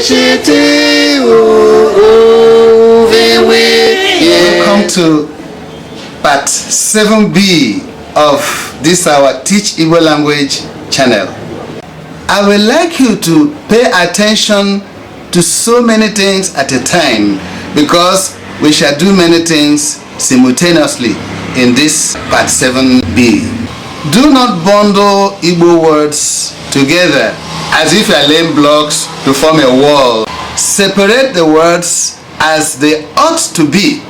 Welcome to part 7B of this our Teach Igbo Language channel. I would like you to pay attention to so many things at a time because we shall do many things simultaneously in this part 7B. Do not bundle Igbo words together as if you are laying blocks to form a wall. Separate the words as they ought to be.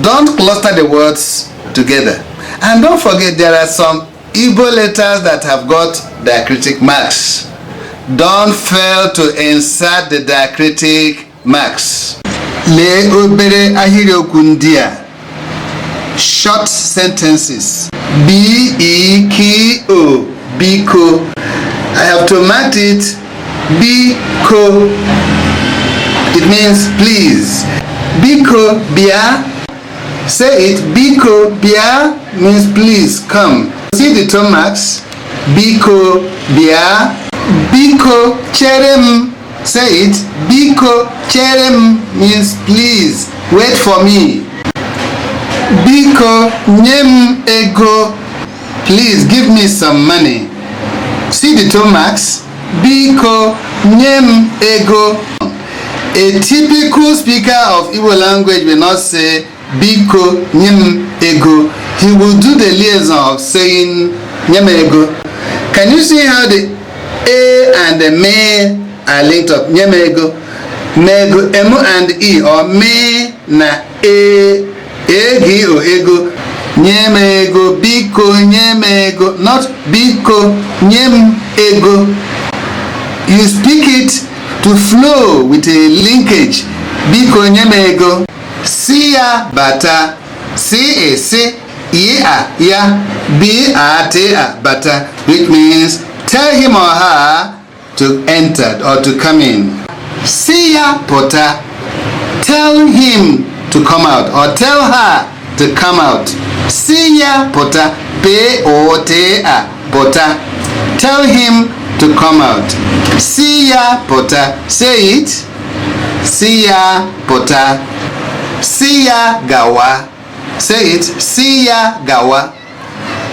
Don't cluster the words together. And don't forget there are some Igbo letters that have got diacritic marks. Don't fail to insert the diacritic marks. Lee obere ahịrịokwu ndị a. Short sentences. B-E-K-O. Biko. I have to mark it. Biko. It means please. Biko bia. Say it. Biko bia means please come. See the tone marks. Biko bia. Biko cherem. Say it. Biko cherem means please wait for me. Biko nyem ego. Please give me some money. See the tone marks. Biko nyem ego. A typical speaker of Igbo language will not say Biko nyem ego. He will do the liaison of saying nyem ego. Can you see how the A and the me are linked up? Nyem ego. Mego, M and E, or me na E, Egi o ego. Nyem ego, biko nyem ego, not biko nyem ego. You speak it to flow with a linkage. Biko nyem ego. Siya bata. Si e si. Ye a ya. Bi a te a bata. Which means tell him or her to enter or to come in. Siya pota. Tell him to come out or tell her to come out. Siya pota. Pe o te a pota. Tell him to come out. Siya pota. Say it. Siya pota. Siya gawa. Say it. Siya gawa.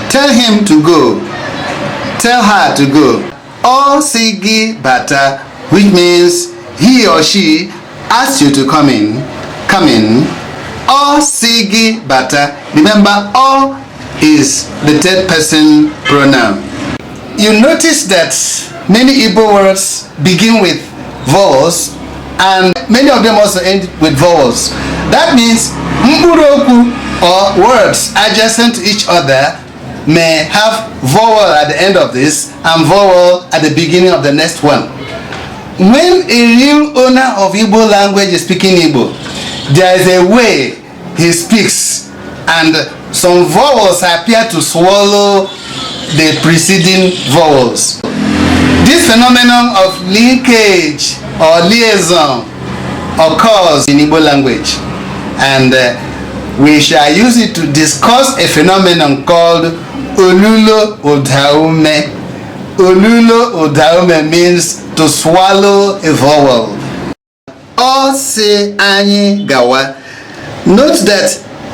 Tell him to go. Tell her to go. O sigi bata, which means he or she asks you to come in. Come in. O sigi bata. Remember, O is the third person pronoun. You notice that many Igbo words begin with vowels and many of them also end with vowels. That means mburoku or words adjacent to each other may have vowel at the end of this and vowel at the beginning of the next one. When a real owner of Igbo language is speaking Igbo, there is a way he speaks and some vowels appear to swallow the preceding vowels. This phenomenon of linkage or liaison occurs in Igbo language, and we shall use it to discuss a phenomenon called Olulo Odaume. Olulo Odaume means to swallow a vowel. O se anyi gawa. Note that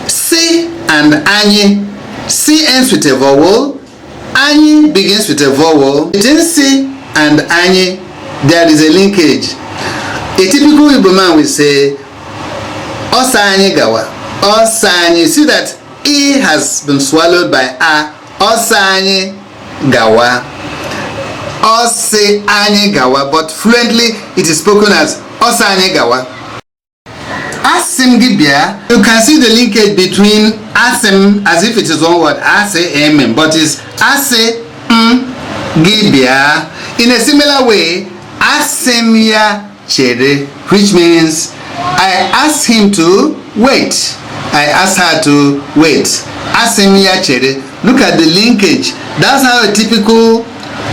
si and anyi, si ends with a vowel, anyi begins with a vowel. Between si and anyi, there is a linkage. A typical Igbo man will say, Osa anyi gawa. Osa anyi. See that E has been swallowed by A. Osa anyi gawa. Ose anyi gawa. But fluently, it is spoken as Osa anyi gawa. Asim gibia. You can see the linkage between asim as if it is one word. Ase emem. But it's ase gibia. In a similar way, asim ya chere, which means I asked him to wait. I asked her to wait. Asim ya chere. Look at the linkage. That's how a typical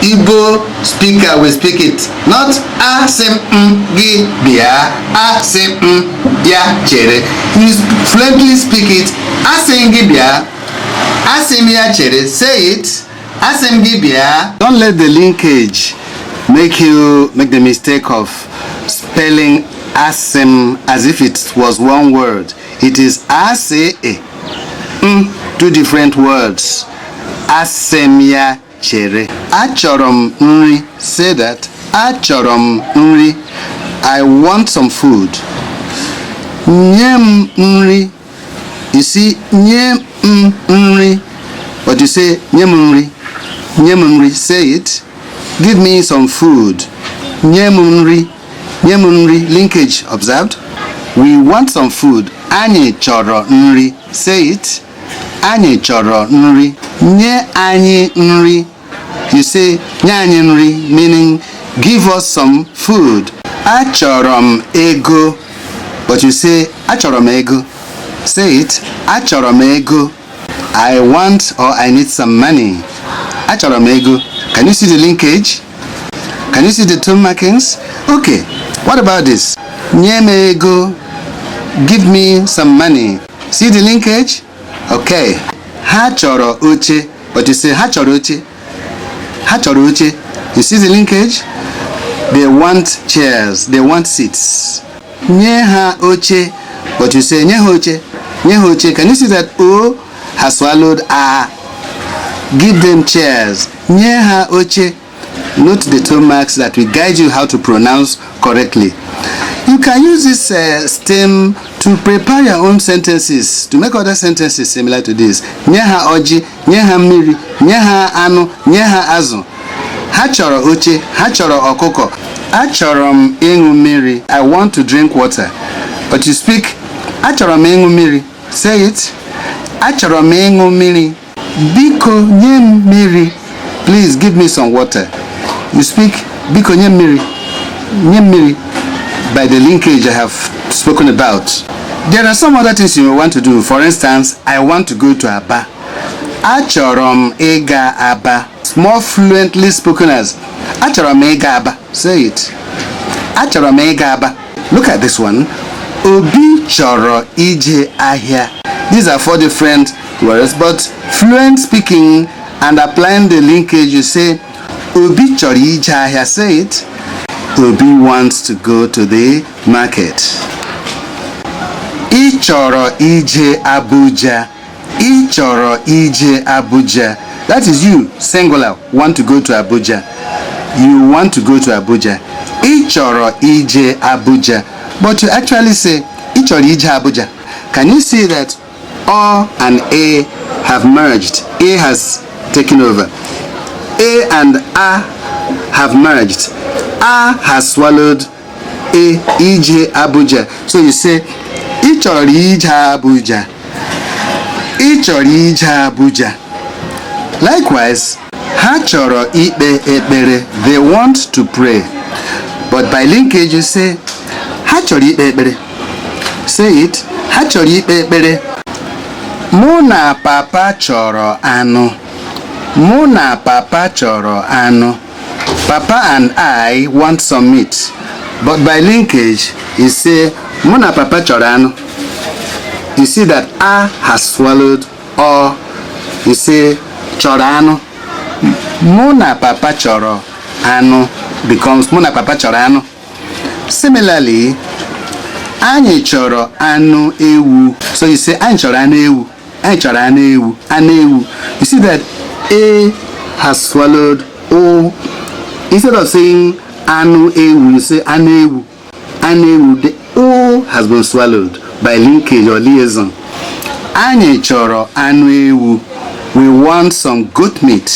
Igbo speaker will speak it. Not asim gi bia, asim ya chere. You fluently speak it. Asim gi bia, asim ya chere. Say it. Asim gi bia. Don't let the linkage make the mistake of spelling asem as if it was one word. It is ase. Two different words. Asem ya chere. Achorom nri. Say that. Achorom nri. I want some food. Nyem nri. You see, nyem nri. But you say nyem nri. Nyem nri. Say it. Give me some food. Nyem nri. Nyem nri. Linkage observed. We want some food. Anyị chọrọ nri. Say it. Anyị chọrọ nri. Nye anyị nri. You say nye anyị nri, meaning give us some food. Achọrọ m ego. But you say achọrọ m ego. Say it. Achọrọ m ego. I want or I need some money. Achọrọ m ego. Can you see the linkage? Can you see the tone markings? Okay. What about this? Nye m ego. Give me some money. See the linkage? Okay. Ha chọrọ oche. But you say ha chọrọ oche. Ha chọrọ oche. You see the linkage? They want chairs. They want seats. Nye ha oche. But you say nye ha oche. Nye ha oche. Can you see that O has swallowed A? Give them chairs. Nye ha oche. Note the tone marks that will guide you how to pronounce correctly. You can use this stem to prepare your own sentences, to make other sentences similar to this. Nye ha oji, nye ha mmiri, nye ha anụ, nye ha azụ. Ha chọrọ oche, ha chọrọ ọkụkọ. Achọrọ m ịṅụ mmiri. I want to drink water. But you speak, achọrọ m ịṅụ mmiri. Say it. Achọrọ m ịṅụ mmiri. Biko nye m mmiri. Please give me some water. You speak, biko nye mmiri. Nye mmiri. By the linkage I have spoken about. There are some other things you may want to do. For instance, I want to go to Aba. Achọrọ m ịga Aba. More fluently spoken as achọrọ m ịga Aba. Say it. Achọrọ m ịga Aba. Look at this one. Obi chọrọ ije ahịa. These are four different words, but fluent speaking and applying the linkage, you say Obi chọrọ ije ahịa. Say it. Obi wants to go to the market. Ị chọrọ ije Abuja. Ị chọrọ ije Abuja. That is you, singular, want to go to Abuja. You want to go to Abuja. Ị chọrọ ije Abuja. But you actually say Ị chọrọ ije Abuja. Can you see that O and A have merged? A has taken over. A and A have merged. A has swallowed A, ije Abuja. So you say Ị chọrọ ije Abuja. Ị chọrọ ije Abuja. Likewise, ha chọrọ ikpe ekpere. They want to pray. But by linkage you say ha chọrọ ikpe ekpere. Say it. Ha chọrọ ikpe ekpere. Mụ na papa chọrọ anụ. Mụ na papa chọrọ anụ. Papa and I want some meat. But by linkage, you say, mụ na papa chọrọ anụ. You see that A has swallowed, or you say, chọrọ anụ. Mụ na papa chọrọ anụ becomes mụ na papa chọrọ anụ. Similarly, anyị chọrọ anụ ewu. So you say, anyị chọrọ anụ ewu. Anyị chọrọ anụ ewu. Anụ ewu. You see that A has swallowed O. Instead of saying anu ewu, you say anu ewu. Anu ewu. The O has been swallowed by linkage or liaison. Anyị chọrọ anu ewu. We want some goat meat.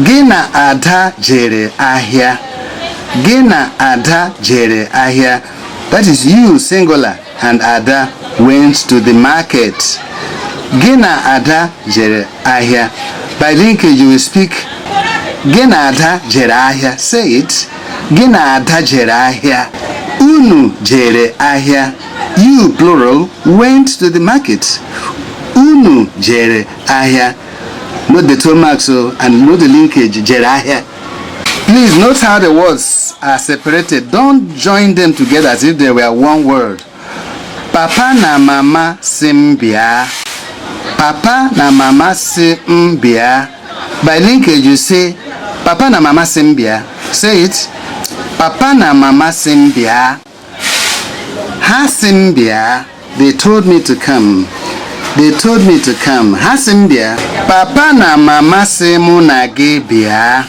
Gị na Ada jere ahịa. Gị na Ada jere ahịa. That is you, singular, and Ada went to the market. Gị na Ada jere ahịa. By linkage, you will speak Gị na Ada jere ahịa. Say it. Gị na Ada jere ahịa. Unu jere ahịa. You, plural, went to the market. Unu jere ahịa. Note the tone marks and note the linkage, jere ahịa. Please note how the words are separated. Don't join them together as if they were one word. Papa na mama si m bịa. Papa na mama si m bịa. By linkage, you say Papa na mama simbia. Say it. Papa na mama simbia. Ha simbia. They told me to come. They told me to come. Ha simbia. Papa na mama simu na gebia.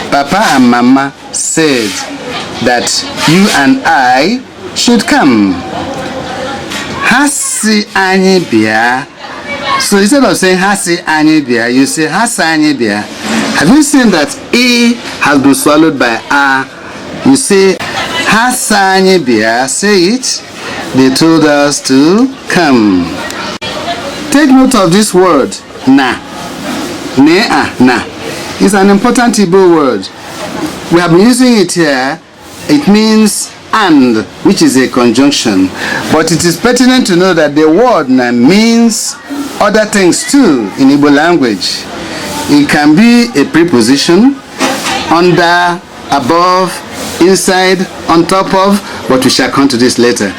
Papa and mama said that you and I should come. Hasi anyibia. So instead of saying hasi anyibia, you say hasi anyibia. Have you seen that A has been swallowed by A? You say hasi anyibia. Say it. They told us to come. Take note of this word na. Na. It's an important Igbo word. We have been using it here. It means and, which is a conjunction. But it is pertinent to know that the word na means other things too in Igbo language. It can be a preposition, under, above, inside, on top of, but we shall come to this later.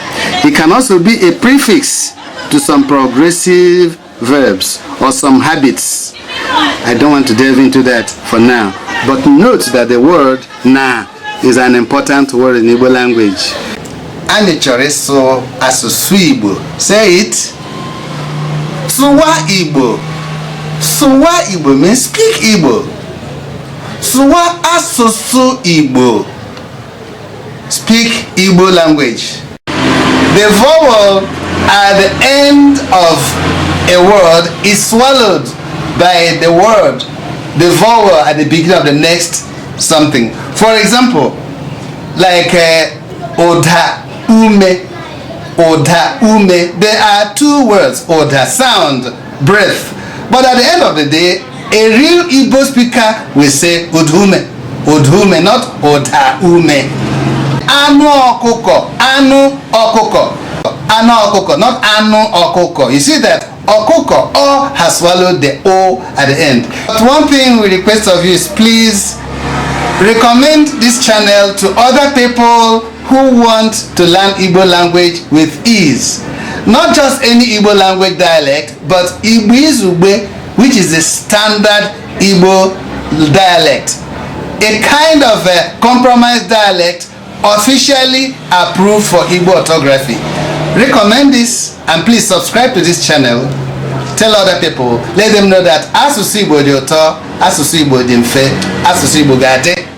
It can also be a prefix to some progressive verbs or some habits. I don't want to delve into that for now, but note that the word na is an important word in Igbo language. Anyị chọrọ ịsụ asụsụ Igbo. Say it. Sụwa Igbo. Sụwa Igbo means speak Igbo. Sụwa asụsụ Igbo. Speak Igbo language. The vowel at the end of a word is swallowed by the word, the vowel at the beginning of the next something. For example, like Oda Ume. Oda Ume. There are two words, Oda, sound, breath. But at the end of the day, a real Igbo speaker will say Odume. Odume, not Oda Ume. Anu okoko. Anu okoko. Anu okoko, not anu okoko. You see that? Okoko, O has swallowed the O at the end. But one thing we request of you is please recommend this channel to other people who want to learn Igbo language with ease. Not just any Igbo language dialect, but Igbo Izugbe, which is the standard Igbo dialect. A kind of a compromise dialect officially approved for Igbo orthography. Recommend this and please subscribe to this channel. Tell other people, let them know that asụsụ Igbo dị ụtọ, asụsụ Igbo dị mfe, asụsụ Igbo ga-adị.